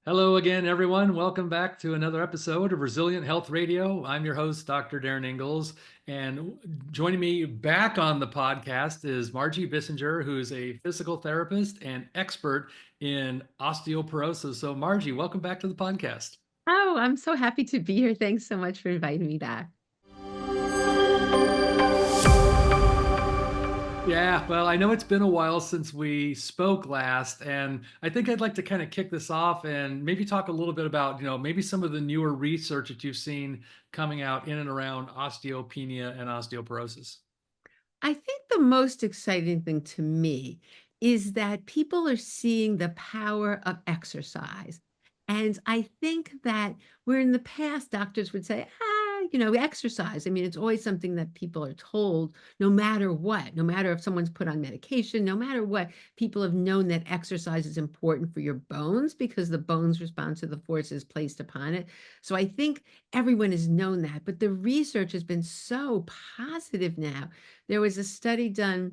Hello again, everyone. Welcome back to another episode of Resilient Health Radio. I'm your host, Dr. Darin Ingels, and joining me back on the podcast is Margie Bissinger, who's a physical therapist and expert in osteoporosis. So, Margie, welcome back to the podcast. Oh, I'm so happy to be here. Thanks so much for inviting me back. Yeah, well, I know it's been a while since we spoke last, and I think I'd like to kind of kick this off and maybe talk a little bit about, maybe some of the newer research that you've seen coming out in and around osteopenia and osteoporosis. I think the most exciting thing to me is that people are seeing the power of exercise. And I think that where in the past doctors would say, exercise. I mean, it's always something that people are told no matter what, no matter if someone's put on medication, no matter what, people have known that exercise is important for your bones because the bones respond to the forces placed upon it. So I think everyone has known that, but the research has been so positive now. There was a study done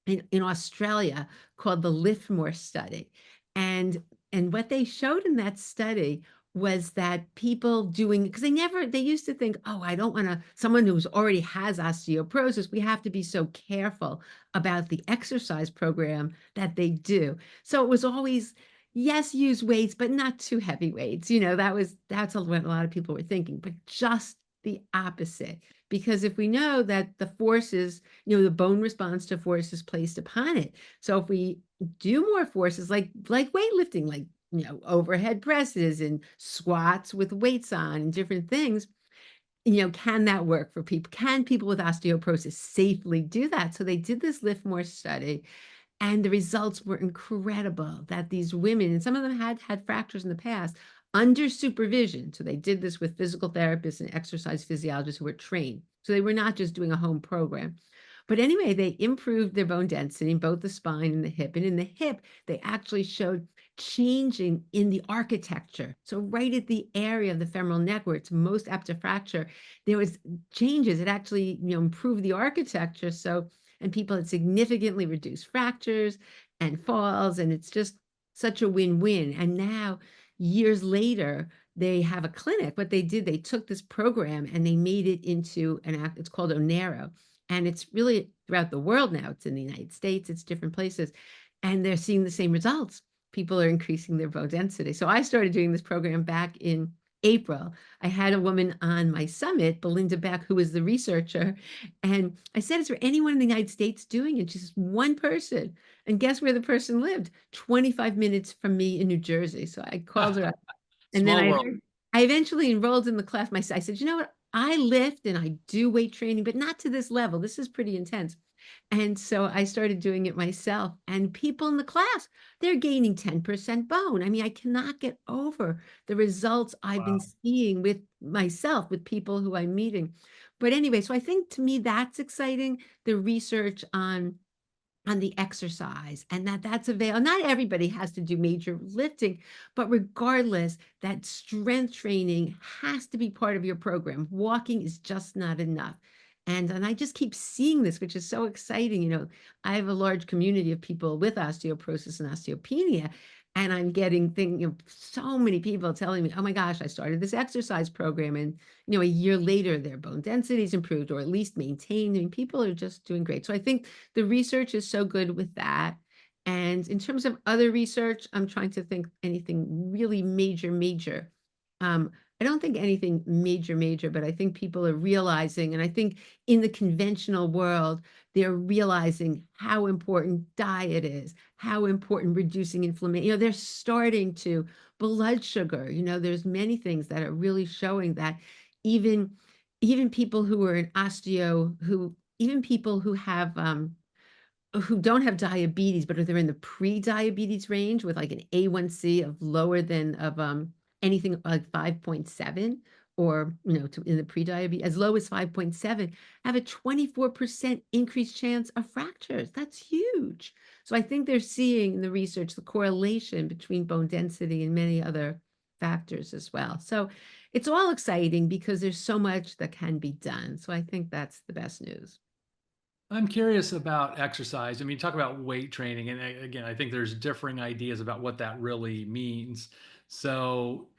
in Australia called the Lifmore study. And what they showed in that study was that people doing, because they used to think, oh, I don't want to, someone who's already has osteoporosis, we have to be so careful about the exercise program that they do. So it was always, yes, use weights, but not too heavy weights. That's what a lot of people were thinking, but just the opposite. Because if we know that the forces, the bone responds to forces placed upon it. So if we do more forces like weightlifting, like overhead presses and squats with weights on and different things, can that work for people? Can people with osteoporosis safely do that? So they did this Lift More study, and the results were incredible that these women, and some of them had fractures in the past, under supervision. So they did this with physical therapists and exercise physiologists who were trained. So they were not just doing a home program. But anyway, they improved their bone density in both the spine and the hip. And in the hip, they actually showed changing in the architecture. So right at the area of the femoral neck where it's most apt to fracture, there was changes. It actually, improved the architecture. And people had significantly reduced fractures and falls. And it's just such a win-win. And now, years later, they have a clinic. What they did, they took this program and they made it into it's called Onero. And it's really throughout the world now. It's in the United States, it's different places. And they're seeing the same results. People are increasing their bone density. So I started doing this program back in April. I had a woman on my summit, Belinda Beck, who was the researcher. And I said, is there anyone in the United States doing it? She says, one person. And guess where the person lived? 25 minutes from me in New Jersey. So I called her up. And then Small world. I eventually enrolled in the class myself. I said, you know what? I lift and I do weight training, but not to this level. This is pretty intense. And so I started doing it myself. And people in the class, they're gaining 10% bone. I mean, I cannot get over the results I've been Wow. seeing with myself, with people who I'm meeting. But anyway, so I think to me that's exciting, the research on the exercise, and that's available. Not everybody has to do major lifting, but regardless, that strength training has to be part of your program. Walking is just not enough. And I just keep seeing this, which is so exciting. I have a large community of people with osteoporosis and osteopenia, and I'm getting so many people telling me, oh my gosh, I started this exercise program, and a year later their bone density is improved or at least maintained. I mean, people are just doing great. So I think the research is so good with that. And in terms of other research, I'm trying to think anything really major. Um, I don't think anything major, but I think people are realizing, and I think in the conventional world, they're realizing how important diet is, how important reducing inflammation. They're starting to blood sugar. There's many things that are really showing that even even people who are in osteo, who even people who don't have diabetes, but if they're in the pre-diabetes range with like an A1C of lower than of anything like 5.7, or in the pre-diabetes as low as 5.7, have a 24% increased chance of fractures. That's huge. So I think they're seeing in the research the correlation between bone density and many other factors as well. So it's all exciting because there's so much that can be done. So I think that's the best news. I'm curious about exercise. I mean, talk about weight training. And again, I think there's differing ideas about what that really means. So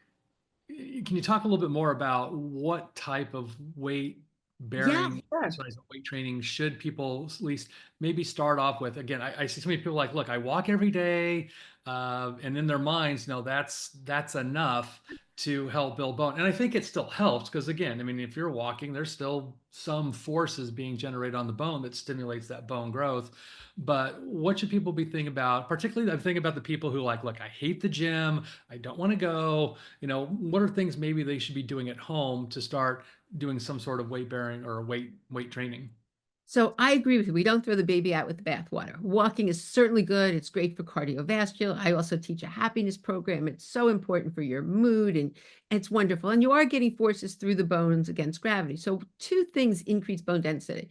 can you talk a little bit more about what type of weight Yeah, bearing sure. exercise and weight training should people at least maybe start off with? Again, I see so many people like, look, I walk every day, and in their minds, no, that's enough to help build bone. And I think it still helps because again, I mean, if you're walking, there's still some forces being generated on the bone that stimulates that bone growth. But what should people be thinking about? Particularly, I'm thinking about the people who like, look, I hate the gym, I don't want to go. What are things maybe they should be doing at home to start doing some sort of weight bearing or weight training? So I agree with you. We don't throw the baby out with the bathwater. Walking is certainly good. It's great for cardiovascular. I also teach a happiness program. It's so important for your mood and it's wonderful. And you are getting forces through the bones against gravity. So two things increase bone density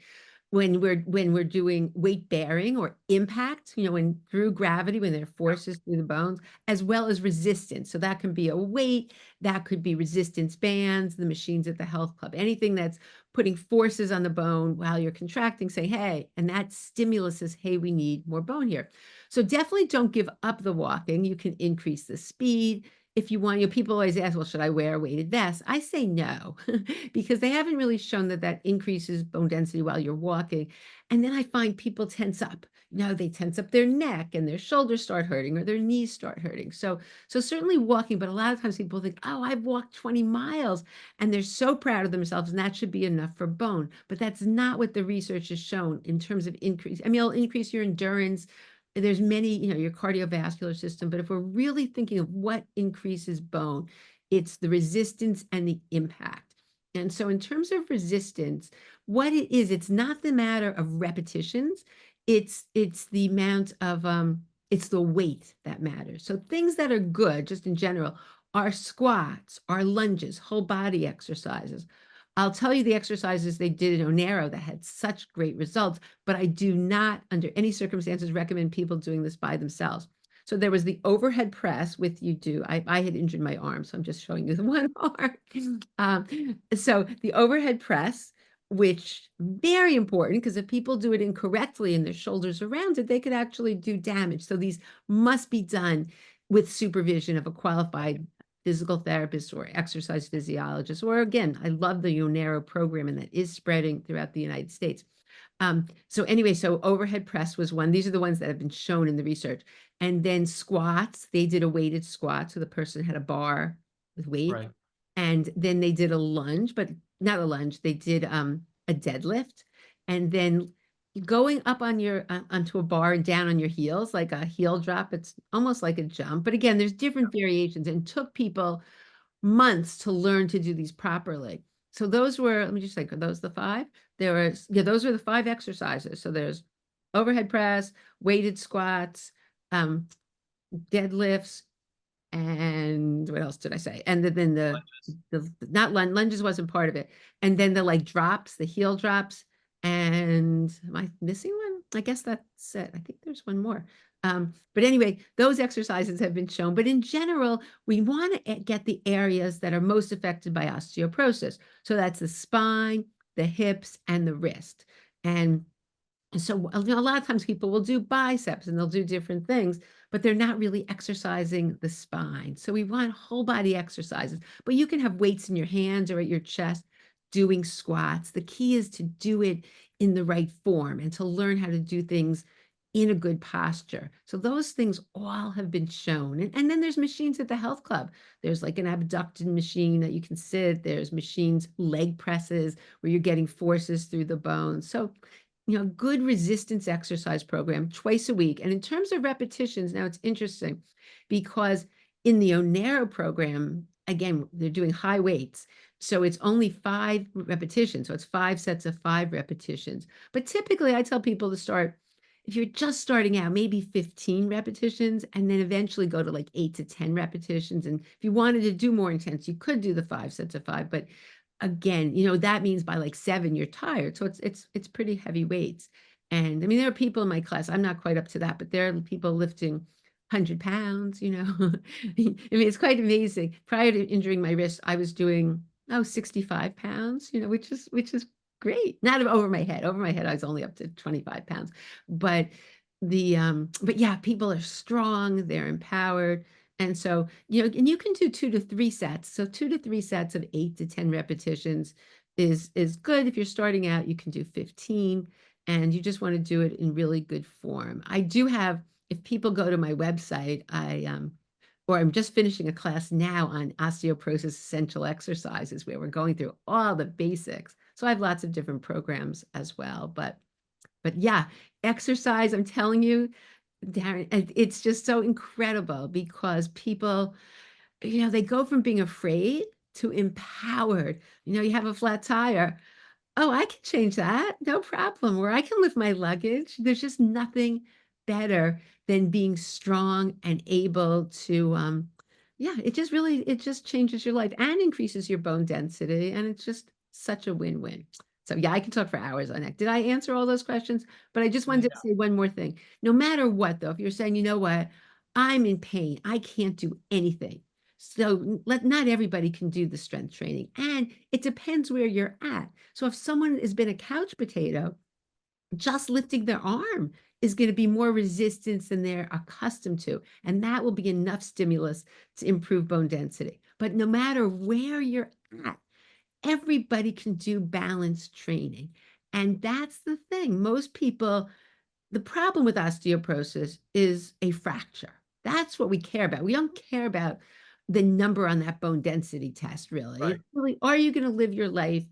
when we're doing weight bearing or impact, when through gravity, when there are forces through the bones, as well as resistance. So that can be a weight, that could be resistance bands, the machines at the health club, anything that's putting forces on the bone while you're contracting, say, hey, and that stimulus says, hey, we need more bone here. So definitely don't give up the walking. You can increase the speed if you want. People always ask, well, should I wear a weighted vest? I say no, because they haven't really shown that that increases bone density while you're walking. And then I find people tense up. They tense up their neck and their shoulders start hurting or their knees start hurting. So certainly walking, but a lot of times people think, oh, I've walked 20 miles and they're so proud of themselves and that should be enough for bone. But that's not what the research has shown in terms of increase. I mean, it'll increase your endurance. There's many, your cardiovascular system, but if we're really thinking of what increases bone, it's the resistance and the impact. And so in terms of resistance, what it is, it's not the matter of repetitions, it's the amount of it's the weight that matters. So things that are good, just in general, are squats, are lunges, whole body exercises. I'll tell you the exercises they did in Onero that had such great results, but I do not, under any circumstances, recommend people doing this by themselves. So there was the overhead press with you do. I had injured my arm, so I'm just showing you the one arm. So the overhead press, which very important because if people do it incorrectly and their shoulders around it, they could actually do damage. So these must be done with supervision of a qualified physical therapist or exercise physiologist, or again, I love the Onero program and that is spreading throughout the United States. So anyway, so overhead press was one. These are the ones that have been shown in the research. And then squats, they did a weighted squat. So the person had a bar with weight. Right. And then they did a lunge, but not a lunge. They did a deadlift. And then going up on your onto a bar and down on your heels, like a heel drop. It's almost like a jump. But again, there's different variations and took people months to learn to do these properly. So those were, let me just think, are those the five? There was, yeah, those were the five exercises. So there's overhead press, weighted squats, um, deadlifts, and what else did I say? And then the not lunges wasn't part of it. And then the like drops, the heel drops. And am I missing one? I guess that's it. I think there's one more. But anyway, those exercises have been shown. But in general, we want to get the areas that are most affected by osteoporosis. So that's the spine, the hips, and the wrist. And so a lot of times people will do biceps and they'll do different things, but they're not really exercising the spine. So we want whole body exercises, but you can have weights in your hands or at your chest doing squats. The key is to do it in the right form and to learn how to do things in a good posture. So those things all have been shown. And then there's machines at the health club. There's like an abduction machine that you can sit. There's machines, leg presses, where you're getting forces through the bones. So good resistance exercise program twice a week. And in terms of repetitions, now it's interesting because in the Onero program, again, they're doing high weights. So it's only 5 repetitions. So it's 5 sets of 5 repetitions. But typically I tell people to start, if you're just starting out, maybe 15 repetitions, and then eventually go to like 8 to 10 repetitions. And if you wanted to do more intense, you could do the 5 sets of 5, but again, that means by like 7, you're tired. So it's pretty heavy weights. And I mean, there are people in my class, I'm not quite up to that, but there are people lifting 100 pounds, I mean, it's quite amazing. Prior to injuring my wrist, I was doing, 65 pounds, which is great. Not over my head. Over my head, I was only up to 25 pounds. But but yeah, people are strong, they're empowered. And so, and you can do 2 to 3 sets. So 2 to 3 sets of 8 to 10 repetitions is good. If you're starting out, you can do 15, and you just want to do it in really good form. I do have, if people go to my website, or I'm just finishing a class now on osteoporosis essential exercises where we're going through all the basics. So I have lots of different programs as well. But yeah, exercise, I'm telling you, Darin, it's just so incredible because people, they go from being afraid to empowered. You have a flat tire. Oh, I can change that, no problem, or I can lift my luggage. There's just nothing better than being strong and able to, yeah, it just changes your life and increases your bone density, and it's just such a win-win. So, yeah, I can talk for hours on that. Did I answer all those questions? But I just wanted to Yeah. say one more thing. No matter what, though, if you're saying, "You know what? I'm in pain. I can't do anything." So, let not everybody can do the strength training, and it depends where you're at. So if someone has been a couch potato, just lifting their arm is going to be more resistance than they're accustomed to. And that will be enough stimulus to improve bone density. But no matter where you're at, everybody can do balance training. And that's the thing. Most people, the problem with osteoporosis is a fracture. That's what we care about. We don't care about the number on that bone density test, really. Right. It's really, are you going to live your life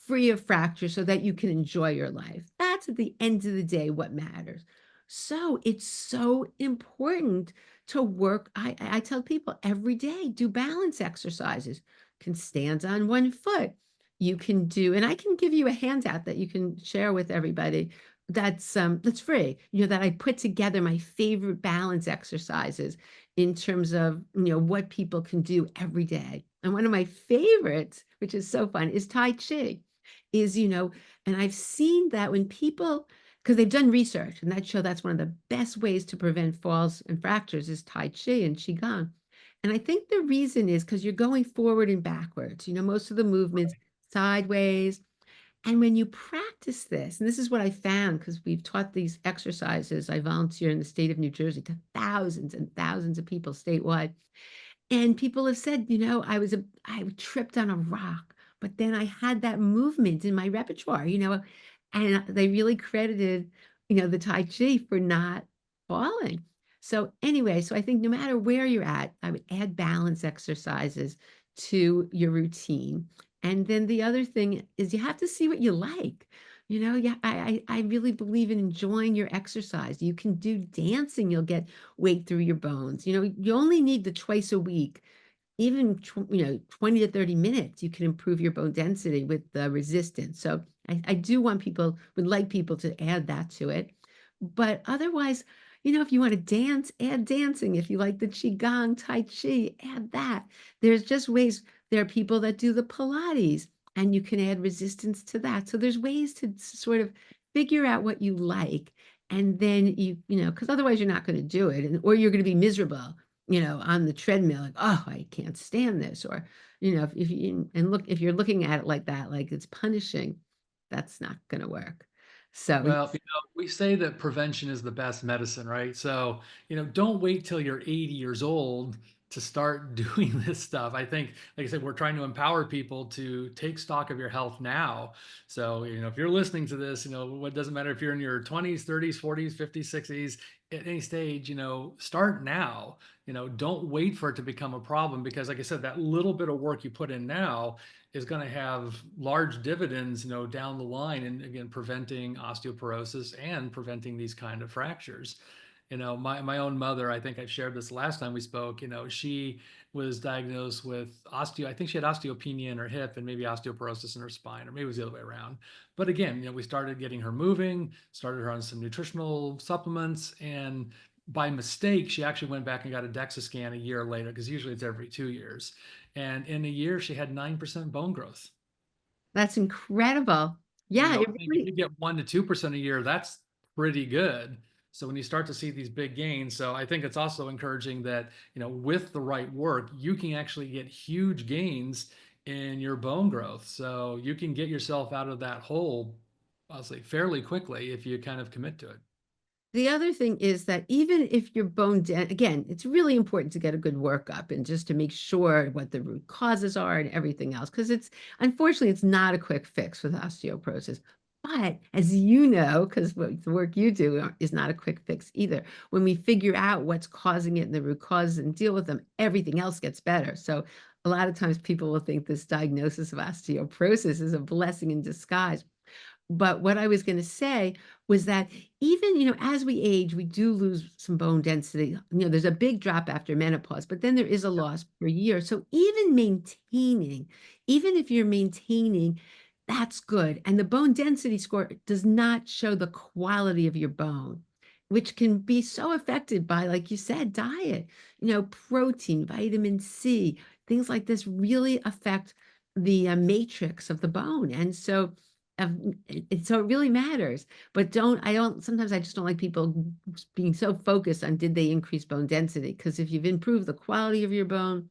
free of fracture so that you can enjoy your life? That's at the end of the day what matters. So it's so important to work. I tell people every day, do balance exercises. Can stand on one foot. You can do, and I can give you a handout that you can share with everybody that's free, that I put together my favorite balance exercises in terms of, what people can do every day. And one of my favorites, which is so fun, is Tai Chi. Is, and I've seen that when people, because they've done research and that show that's one of the best ways to prevent falls and fractures is Tai Chi and Qigong. And I think the reason is because you're going forward and backwards, most of the movements sideways, and when you practice this, and this is what I found because we've taught these exercises, I volunteer in the state of New Jersey to thousands and thousands of people statewide. And people have said, I tripped on a rock, but then I had that movement in my repertoire, and they really credited, the Tai Chi for not falling. So anyway, so I think no matter where you're at, I would add balance exercises to your routine. And then the other thing is you have to see what you like. Yeah, I really believe in enjoying your exercise. You can do dancing, you'll get weight through your bones. You only need the twice a week, even 20 to 30 minutes, you can improve your bone density with the resistance. So I do want people, would like people to add that to it. But otherwise, if you want to dance, add dancing. If you like the Qigong, Tai Chi, add that. There's just ways, there are people that do the Pilates and you can add resistance to that. So there's ways to sort of figure out what you like. And then because otherwise you're not going to do it, or you're going to be miserable on the treadmill, like, oh, I can't stand this. Or, if you, and look, if you're looking at it like that, like it's punishing, that's not going to work. So, Well, we say that prevention is the best medicine, right? So, don't wait till you're 80 years old to start doing this stuff. I think, like I said, we're trying to empower people to take stock of your health now. So, if you're listening to this, what doesn't matter if you're in your 20s, 30s, 40s, 50s, 60s, at any stage, start now. Don't wait for it to become a problem because, like I said, that little bit of work you put in now is going to have large dividends, down the line, and again, preventing osteoporosis and preventing these kind of fractures. My own mother, I think I shared this last time we spoke, she was diagnosed with I think she had osteopenia in her hip and maybe osteoporosis in her spine, or maybe it was the other way around. But again, we started getting her moving, started her on some nutritional supplements, and by mistake, she actually went back and got a DEXA scan a year later, because usually it's every 2 years. And in a year, she had 9% bone growth. that's incredible. And Yeah, it I think if really, you get 1 to 2% a year, that's pretty good. So when you start to see these big gains, so I think it's also encouraging that, with the right work, you can actually get huge gains in your bone growth. So you can get yourself out of that hole, I'll say, fairly quickly if you kind of commit to it. The other thing is that even if your again, it's really important to get a good workup and just to make sure what the root causes are and everything else, because it's unfortunately it's not a quick fix with osteoporosis. But as you know, because the work you do is not a quick fix either. When we figure out what's causing it and the root causes and deal with them, everything else gets better. So a lot of times people will think this diagnosis of osteoporosis is a blessing in disguise. But what I was gonna say was that even, as we age, we do lose some bone density. There's a big drop after menopause, but then there is a loss per year. So even if you're maintaining, that's good. And the bone density score does not show the quality of your bone, which can be so affected by, like you said, diet, protein, vitamin C, things like this really affect the matrix of the bone. And so so it really matters, but sometimes I just don't like people being so focused on did they increase bone density? Because if you've improved the quality of your bone,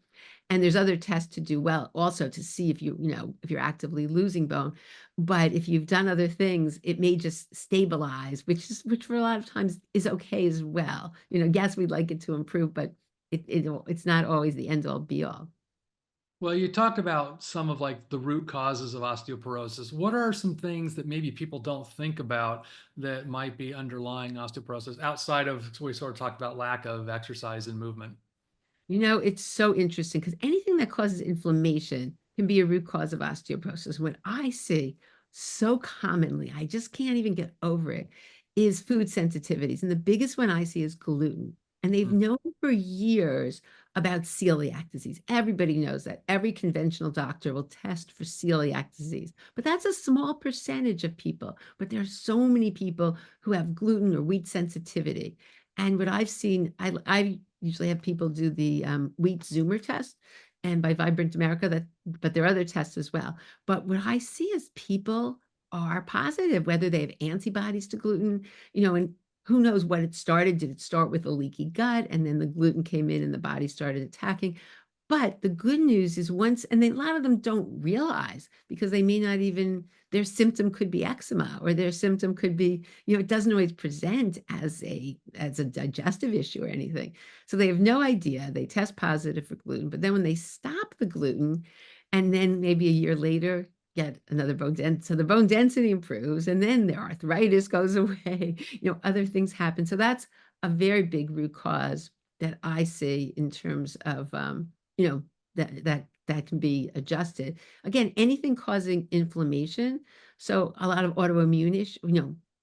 and there's other tests to do well also to see if if you're actively losing bone. But if you've done other things, it may just stabilize, which for a lot of times is okay as well. Yes, we'd like it to improve, but it's not always the end all be all. Well, you talked about some of like the root causes of osteoporosis. What are some things that maybe people don't think about that might be underlying osteoporosis outside of, we sort of talked about lack of exercise and movement? It's so interesting because anything that causes inflammation can be a root cause of osteoporosis. What I see so commonly, I just can't even get over it, is food sensitivities. And the biggest one I see is gluten. And they've Mm. known for years about celiac disease. Everybody knows that. Every conventional doctor will test for celiac disease. But that's a small percentage of people. But there are so many people who have gluten or wheat sensitivity. And what I've seen, I usually have people do the wheat Zoomer test and by Vibrant America, but there are other tests as well. But what I see is people are positive, whether they have antibodies to gluten, and who knows what it started. Did it start with a leaky gut and then the gluten came in and the body started attacking? But the good news is a lot of them don't realize because they may not even, their symptom could be eczema or their symptom could be, it doesn't always present as a digestive issue or anything. So they have no idea. They test positive for gluten, but then when they stop the gluten and then maybe a year later get another bone density, so the bone density improves and then their arthritis goes away, other things happen. So that's a very big root cause that I see in terms of you know, that can be adjusted. Again, anything causing inflammation. So a lot of autoimmune issues,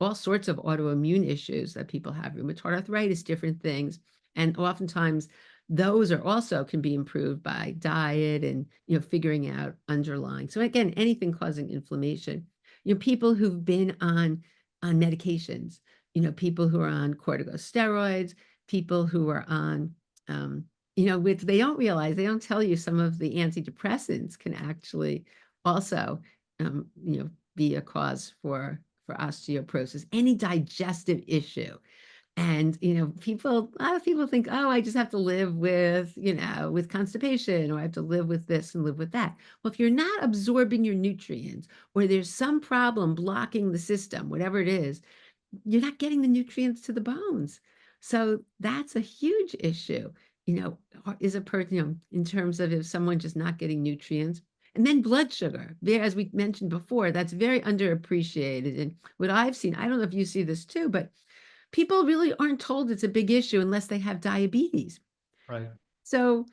all sorts of autoimmune issues that people have, rheumatoid arthritis, different things. And oftentimes those are also can be improved by diet and, figuring out underlying. So again, anything causing inflammation. People who've been on medications, people who are on corticosteroids, people who are on which they don't realize, they don't tell you some of the antidepressants can actually also, be a cause for osteoporosis, any digestive issue. And, a lot of people think, oh, I just have to live with constipation, or I have to live with this and live with that. Well, if you're not absorbing your nutrients, or there's some problem blocking the system, whatever it is, you're not getting the nutrients to the bones. So that's a huge issue, is a person, in terms of if someone just not getting nutrients. And then blood sugar, there, as we mentioned before, that's very underappreciated. And what I've seen, I don't know if you see this too, but people really aren't told it's a big issue unless they have diabetes. Right. So,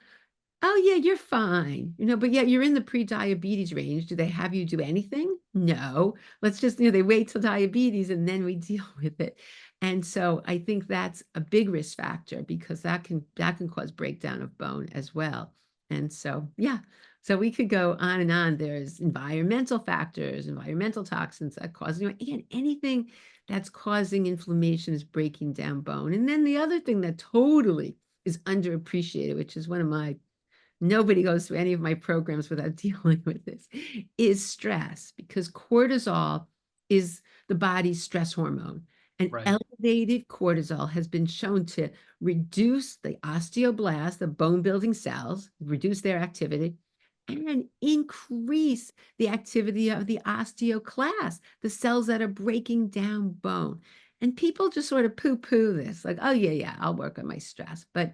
oh yeah, you're fine, but yet you're in the pre-diabetes range. Do they have you do anything? No. Let's just, they wait till diabetes and then we deal with it. And so I think that's a big risk factor because that can cause breakdown of bone as well. And so, yeah. So we could go on and on. There's environmental factors, environmental toxins that cause, again, anything that's causing inflammation is breaking down bone. And then the other thing that totally is underappreciated, which is one of my nobody goes through any of my programs without dealing with this, is stress, because cortisol is the body's stress hormone. And Right. elevated cortisol has been shown to reduce the osteoblast, the bone building cells, reduce their activity, and increase the activity of the osteoclast, the cells that are breaking down bone. And people just sort of poo-poo this, like, "Oh, yeah, yeah, I'll work on my stress." But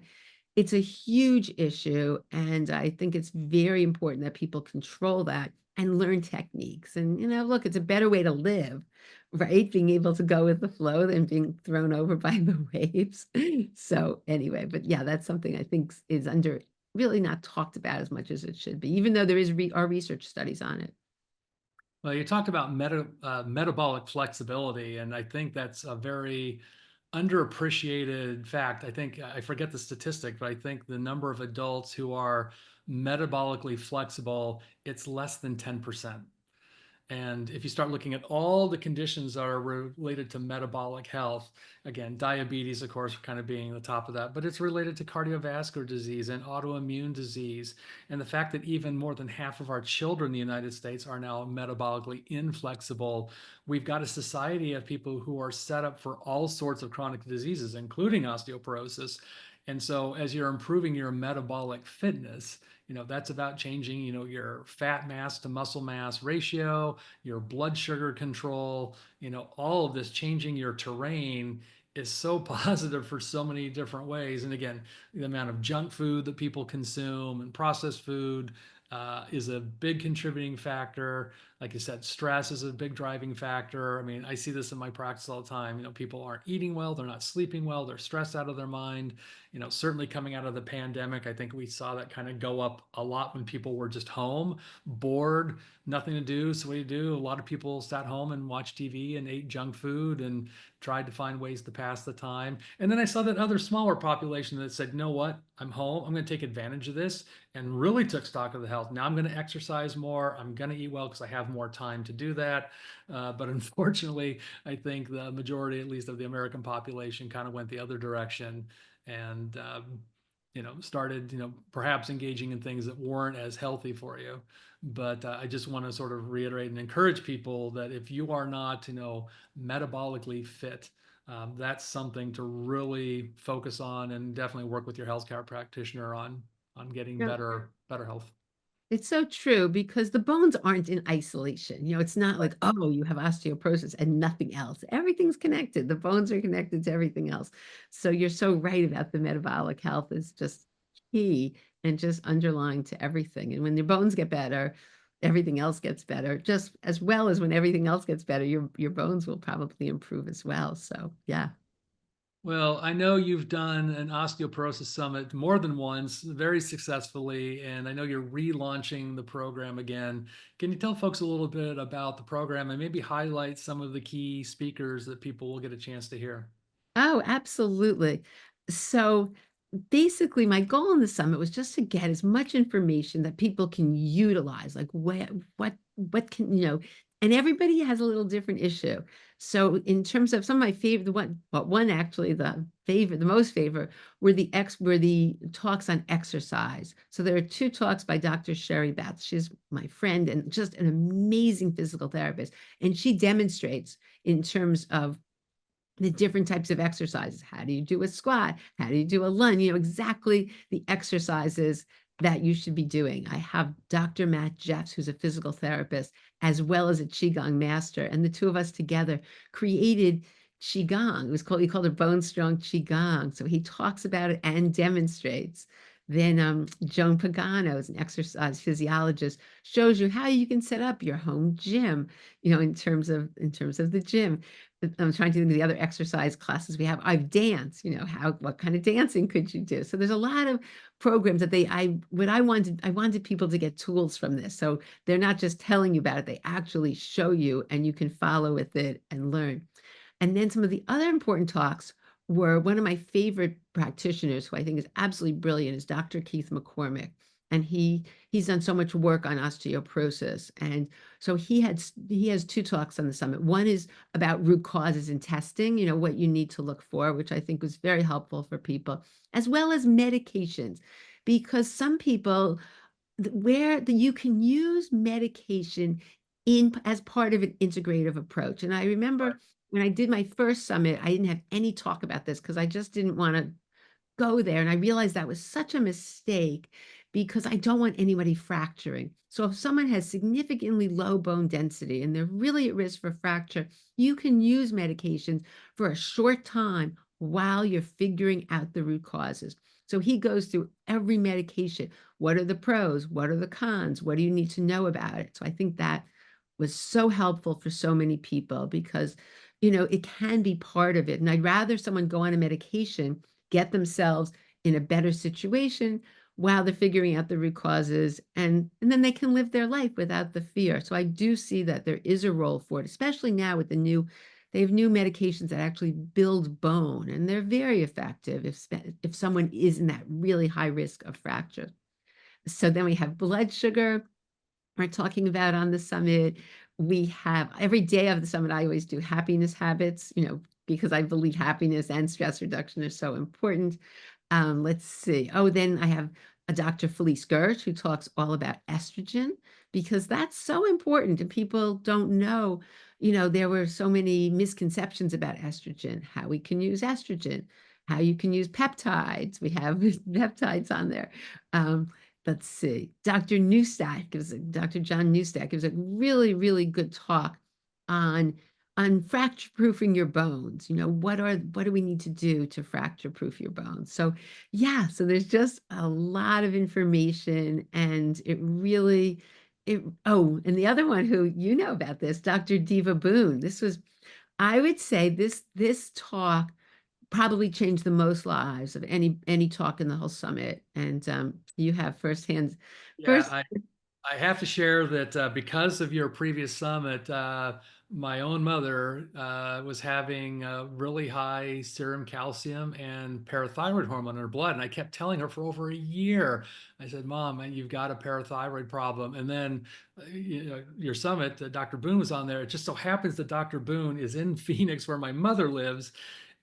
it's a huge issue, and I think it's very important that people control that and learn techniques. And, look, it's a better way to live, right? Being able to go with the flow than being thrown over by the waves. So, anyway, but yeah, that's something I think is under really not talked about as much as it should be, even though there is are research studies on it. Well, you talked about metabolic flexibility, and I think that's a very underappreciated fact. I think I forget the statistic, but I think the number of adults who are metabolically flexible, it's less than 10%. And if you start looking at all the conditions that are related to metabolic health, again, diabetes, of course, kind of being the top of that, but it's related to cardiovascular disease and autoimmune disease. And the fact that even more than half of our children in the United States are now metabolically inflexible, we've got a society of people who are set up for all sorts of chronic diseases, including osteoporosis. And so as you're improving your metabolic fitness, that's about changing, your fat mass to muscle mass ratio, your blood sugar control, all of this changing your terrain is so positive for so many different ways. And again, the amount of junk food that people consume and processed food is a big contributing factor. Like you said, stress is a big driving factor. I mean, I see this in my practice all the time. People aren't eating well, they're not sleeping well, they're stressed out of their mind. Certainly coming out of the pandemic, I think we saw that kind of go up a lot when people were just home, bored, nothing to do. So what do you do? A lot of people sat home and watched TV and ate junk food and tried to find ways to pass the time. And then I saw that other smaller population that said, you know what? I'm home. I'm going to take advantage of this, and really took stock of the health. Now I'm going to exercise more. I'm going to eat well because I have more time to do that. But unfortunately, I think the majority, at least of the American population, kind of went the other direction and started perhaps engaging in things that weren't as healthy for you. But I just want to sort of reiterate and encourage people that if you are not metabolically fit, that's something to really focus on, and definitely work with your healthcare practitioner on getting better health. It's so true because the bones aren't in isolation. It's not like, oh, you have osteoporosis and nothing else. Everything's connected. The bones are connected to everything else. So you're so right about the metabolic health is just key and just underlying to everything. And when your bones get better, everything else gets better. Just as well as when everything else gets better, your bones will probably improve as well. So yeah. Well, I know you've done an osteoporosis summit more than once, very successfully, and I know you're relaunching the program again. Can you tell folks a little bit about the program and maybe highlight some of the key speakers that people will get a chance to hear? Oh, absolutely. So basically, my goal in the summit was just to get as much information that people can utilize, like what can, and everybody has a little different issue. So in terms of some of my favorite, one actually, the most favorite were the talks on exercise. So there are two talks by Dr. Sherry Batts. She's my friend and just an amazing physical therapist. And she demonstrates in terms of the different types of exercises. How do you do a squat? How do you do a lunge? Exactly the exercises that you should be doing. I have Dr. Matt Jeffs, who's a physical therapist, as well as a Qigong master. And the two of us together created Qigong. He called it Bone Strong Qigong. So he talks about it and demonstrates. Then Joan Pagano is an exercise physiologist, shows you how you can set up your home gym, in terms of the gym. I'm trying to think of the other exercise classes we have. I've danced, what kind of dancing could you do? So there's a lot of programs that I wanted people to get tools from this. So they're not just telling you about it, they actually show you and you can follow with it and learn. And then some of the other important talks were one of my favorite practitioners, who I think is absolutely brilliant, is Dr. Keith McCormick. And he's done so much work on osteoporosis. And so he has two talks on the summit. One is about root causes and testing, what you need to look for, which I think was very helpful for people, as well as medications, because some people where you can use medication in as part of an integrative approach. And I remember when I did my first summit, I didn't have any talk about this because I just didn't want to go there. And I realized that was such a mistake because I don't want anybody fracturing. So if someone has significantly low bone density and they're really at risk for fracture, you can use medications for a short time while you're figuring out the root causes. So he goes through every medication. What are the pros? What are the cons? What do you need to know about it? So I think that was so helpful for so many people because, it can be part of it. And I'd rather someone go on a medication, get themselves in a better situation while they're figuring out the root causes, and then they can live their life without the fear. So I do see that there is a role for it, especially now with they have new medications that actually build bone, and they're very effective if someone is in that really high risk of fracture. So then we have blood sugar we're talking about on the summit. We have every day of the summit, I always do happiness habits, because I believe happiness and stress reduction are so important. Let's see. Oh, then I have a Dr. Felice Gersh who talks all about estrogen because that's so important and people don't know, there were so many misconceptions about estrogen, how we can use estrogen, how you can use peptides. We have peptides on there. Um, let's see. Dr. John Neustadt gives a really, really good talk on fracture proofing your bones. What do we need to do to fracture proof your bones? So yeah, so there's just a lot of information and and the other one who about this, Dr. Diva Boone. I would say this talk probably changed the most lives of any talk in the whole summit. And you have firsthand Yeah, first. I have to share that because of your previous summit, my own mother was having really high serum calcium and parathyroid hormone in her blood. And I kept telling her for over a year, I said, Mom, you've got a parathyroid problem. And then your summit, Dr. Boone was on there. It just so happens that Dr. Boone is in Phoenix where my mother lives.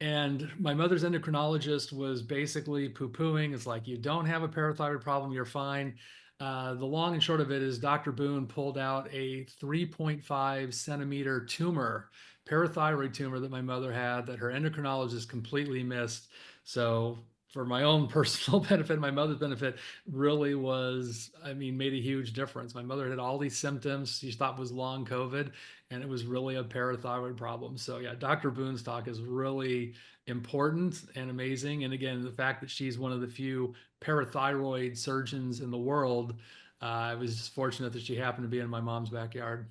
And my mother's endocrinologist was basically poo-pooing. It's like, you don't have a parathyroid problem, you're fine. The long and short of it is Dr. Boone pulled out a 3.5 centimeter tumor, parathyroid tumor that my mother had that her endocrinologist completely missed. So for my own personal benefit, my mother's benefit really was, made a huge difference. My mother had all these symptoms she thought was long COVID, and it was really a parathyroid problem. So yeah, Dr. Boone's talk is really important and amazing. And again, the fact that she's one of the few parathyroid surgeons in the world, I was just fortunate that she happened to be in my mom's backyard.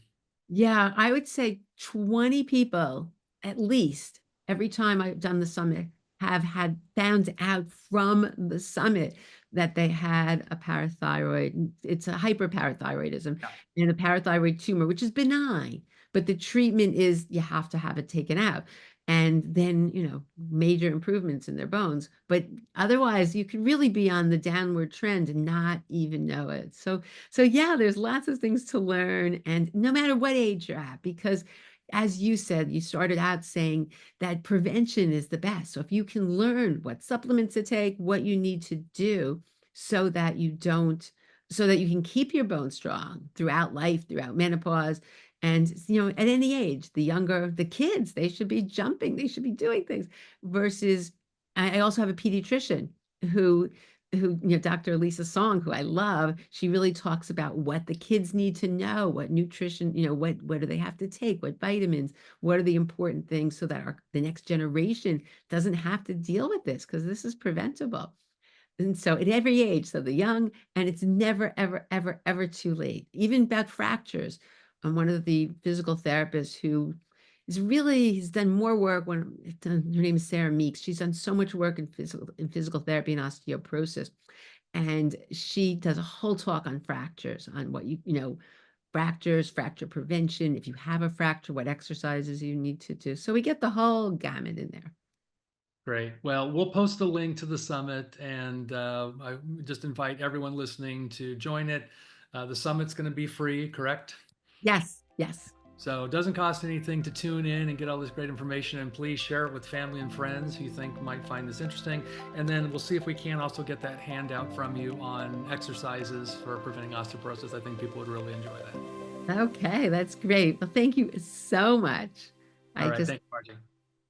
Yeah, I would say 20 people at least every time I've done the summit have had found out from the summit that they had a parathyroid. It's a hyperparathyroidism Yeah. and a parathyroid tumor, which is benign, but the treatment is you have to have it taken out. And then, major improvements in their bones. But otherwise, you could really be on the downward trend and not even know it. So yeah, there's lots of things to learn, and no matter what age you're at, because as you said, you started out saying that prevention is the best. So if you can learn what supplements to take, what you need to do so that so that you can keep your bones strong throughout life, throughout menopause, and at any age, the kids, they should be jumping, they should be doing things versus I also have a pediatrician who Dr. Lisa Song, who I love, she really talks about what the kids need to know, what nutrition, what do they have to take, what vitamins, what are the important things so that the next generation doesn't have to deal with this because this is preventable. And so at every age, so the young, and it's never, ever, ever, ever too late. Even about fractures. I'm one of the physical therapists who he's done more work her name is Sarah Meeks. She's done so much work in physical therapy and osteoporosis. And she does a whole talk on fractures, on what fractures, fracture prevention. If you have a fracture, what exercises you need to do. So we get the whole gamut in there. Great. Well, we'll post a link to the summit, and I just invite everyone listening to join it. The summit's going to be free, correct? Yes, yes. So it doesn't cost anything to tune in and get all this great information. And please share it with family and friends who you think might find this interesting. And then we'll see if we can also get that handout from you on exercises for preventing osteoporosis. I think people would really enjoy that. Okay, that's great. Well, thank you so much. All I right. just Thank you, Margie.